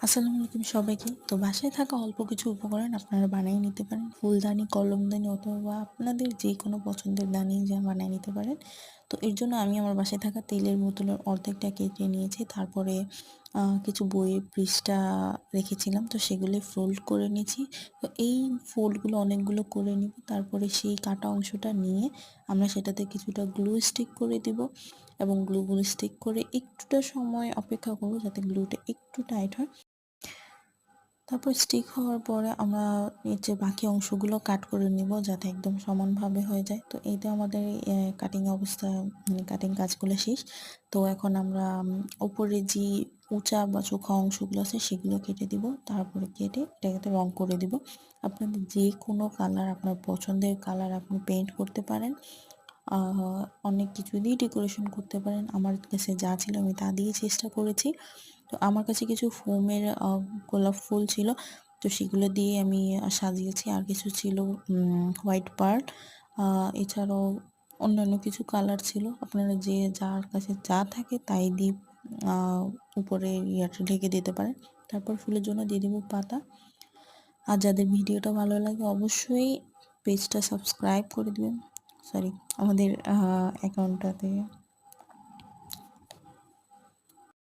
আসসালামু আলাইকুম সবাইকে। তো বাসায় থাকা অল্প কিছু উপকরণ আপনারা বানিয়ে নিতে পারেন। ফুলদানি, কলমদানি অথবা আপনাদের যেকোনো পছন্দের দানি যা বানিয়ে নিতে পারেন। তো এর জন্য আমি আমার বাসায় থাকা তেলের বোতলের অর্ধেকটা কেটে নিয়েছি। তারপরে কিছু বইয়ের পৃষ্ঠা রেখেছিলাম, তো সেগুলি ফোল্ড করে নিয়েছি। তো এই ফোল্ডগুলো অনেকগুলো করে নিব। তারপরে সেই কাটা অংশটা নিয়ে আমরা সেটাতে কিছুটা গ্লু স্টিক করে দিব এবং গ্লুগুলো স্টিক করে একটুটা সময় অপেক্ষা করব যাতে গ্লুটা একটু টাইট হয়। তারপর স্টিক হওয়ার পরে আমরা নিচে বাকি অংশগুলো কাট করে নিব যাতে একদম সমানভাবে হয়ে যায়। তো এইটা আমাদের কাটিং অবস্থা, মানে কাটিং কাজগুলো শেষ। তো এখন আমরা উপরে যে উঁচা বা চোখা অংশগুলো আছে সেগুলো কেটে দিব। তারপরে কেটে এটাকে রং করে দিব। আপনাদের যে কোনো কালার, আপনার পছন্দের কালার আপনি পেইন্ট করতে পারেন। অনেক কিছু দিয়ে ডেকোরেশন করতে পারেন। আমার কাছে যা ছিল আমি তা দিয়ে চেষ্টা করেছি। তো আমার কাছে কিছু ফোমের গোলাপ ফুল ছিল, তো সেগুলো দিয়ে আমি সাজিয়েছি। আর কিছু ছিল হোয়াইট পার্ল, এছাড়াও অন্যান্য কিছু কালার ছিল। আপনারা যে যার কাছে যা থাকে তাই দিয়ে উপরে ইয়াটা ঢেকে দিতে পারেন। তারপর ফুলের জন্য দিয়ে দিব পাতা। আর যাদের ভিডিওটা ভালো লাগে অবশ্যই পেজটা সাবস্ক্রাইব করে দিবেন, সরি আমাদের অ্যাকাউন্টটাতে